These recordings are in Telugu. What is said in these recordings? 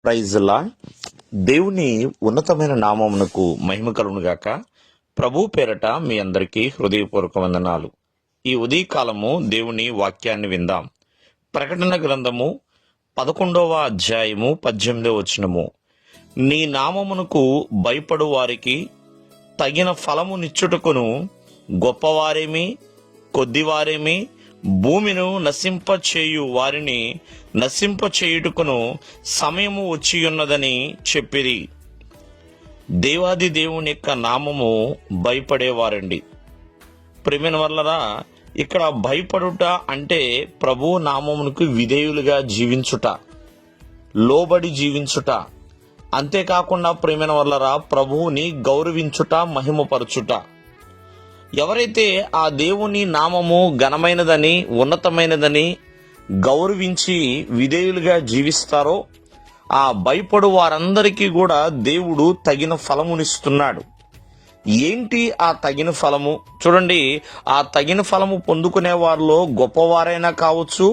Praise lord. దేవుని ఉన్నతమైన నామమునకు మహిమ కలుగును గాక. ప్రభు పేరట మీ అందరికీ హృదయపూర్వక వందనాలు. ఈ ఉదయకాలము దేవుని వాక్యాన్ని విందాం. ప్రకటన గ్రంథము 11వ అధ్యాయము 18వ వచనము. నీ నామమునకు భయపడు వారికి తగిన ఫలము నిచ్చుటకును గొప్పవారేమి కొద్దివారేమి భూమిను నశింపచేయు వారిని నశింపచేయుటకును సమయము వచ్చియున్నదని చెప్పిరి. దేవాది దేవుని యొక్క నామము భయపడేవారండి. ప్రియమైన వాళ్ళరా, ఇక్కడ భయపడుట అంటే ప్రభు నామమునకు విధేయులుగా జీవించుట, లోబడి జీవించుట. అంతేకాకుండా ప్రియమైన వాళ్ళరా, ప్రభువుని గౌరవించుట, మహిమపరచుట. ఎవరైతే ఆ దేవుని నామము ఘనమైనదని, ఉన్నతమైనదని గౌరవించి విధేయులుగా జీవిస్తారో ఆ భయపడు వారందరికీ కూడా దేవుడు తగిన ఫలమునిస్తున్నాడు. ఏంటి ఆ తగిన ఫలము? చూడండి, ఆ తగిన ఫలము పొందుకునే వారిలో గొప్పవారైనా కావచ్చు,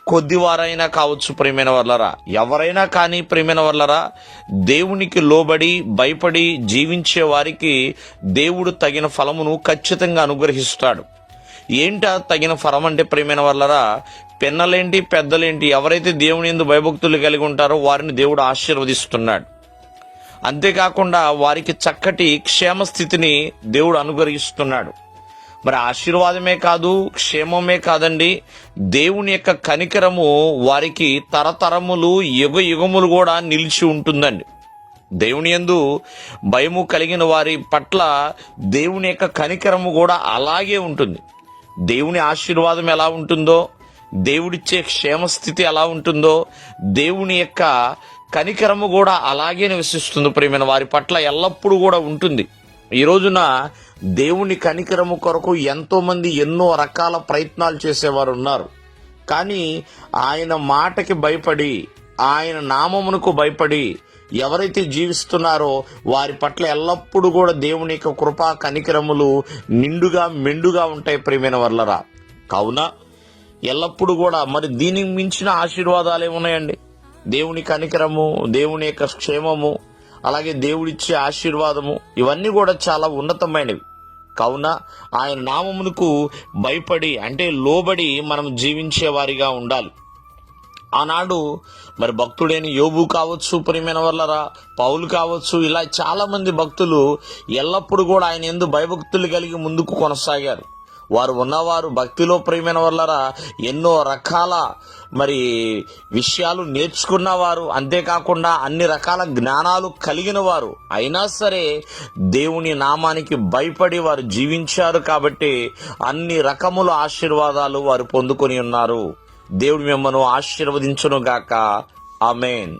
కొద్దివారైనా కావచ్చు. ప్రియమైన వాళ్ళరా, ఎవరైనా కానీ ప్రియమైన వాళ్ళరా, దేవునికి లోబడి భయపడి జీవించే వారికి దేవుడు తగిన ఫలమును ఖచ్చితంగా అనుగ్రహిస్తాడు. ఏంటా తగిన ఫలం అంటే ప్రియమైన వాళ్ళరా, పిన్నలేంటి పెద్దలేంటి, ఎవరైతే దేవుని యందు భయభక్తులు కలిగి ఉంటారో వారిని దేవుడు ఆశీర్వదిస్తున్నాడు. అంతేకాకుండా వారికి చక్కటి క్షేమ స్థితిని దేవుడు అనుగ్రహిస్తున్నాడు. మరి ఆశీర్వాదమే కాదు, క్షేమమే కాదండి, దేవుని యొక్క కనికరము వారికి తరతరములు, యుగ యుగములు కూడా నిలిచి ఉంటుందండి. దేవుని యందు భయము కలిగిన వారి పట్ల దేవుని యొక్క కనికరము కూడా అలాగే ఉంటుంది. దేవుని ఆశీర్వాదం ఎలా ఉంటుందో, దేవుడిచ్చే క్షేమస్థితి ఎలా ఉంటుందో, దేవుని యొక్క కనికరము కూడా అలాగే నివసిస్తుంది. ప్రియమైన వారి పట్ల ఎల్లప్పుడూ కూడా ఉంటుంది. ఈ రోజున దేవుని కనికరము కొరకు ఎంతో మంది ఎన్నో రకాల ప్రయత్నాలు చేసేవారు ఉన్నారు. కానీ ఆయన మాటకి భయపడి, ఆయన నామమునకు భయపడి ఎవరైతే జీవిస్తున్నారో వారి పట్ల ఎల్లప్పుడూ కూడా దేవుని యొక్క కృపా కనికరములు నిండుగా మెండుగా ఉంటాయి. ప్రియమైన వర్లరా, కావున ఎల్లప్పుడూ కూడా మరి దీనికి మించిన ఆశీర్వాదాలు ఏమున్నాయండి? దేవుని కనికరము, దేవుని యొక్క క్షేమము, అలాగే దేవుడిచ్చే ఆశీర్వాదము, ఇవన్నీ కూడా చాలా ఉన్నతమైనవి. కావున ఆయన నామమునకు భయపడి అంటే లోబడి మనం జీవించే వారిగా ఉండాలి. ఆనాడు మరి భక్తుడైన యోబు కావచ్చు, ప్రియమైన వాళ్ళరా, పౌలు కావచ్చు, ఇలా చాలా మంది భక్తులు ఎల్లప్పుడూ కూడా ఆయన యందు భయభక్తులు కలిగి ముందుకు కొనసాగారు. వారు ఉన్నవారు భక్తిలో ప్రియమైన వాళ్ళరా ఎన్నో రకాల మరి విషయాలు నేర్చుకున్నవారు, అంతేకాకుండా అన్ని రకాల జ్ఞానాలు కలిగిన వారు. అయినా సరే దేవుని నామానికి భయపడి వారు జీవించారు. కాబట్టి అన్ని రకముల ఆశీర్వాదాలు వారు పొందుకొని ఉన్నారు. దేవుడు మిమ్మల్ని ఆశీర్వదించును గాక. ఆమేన్.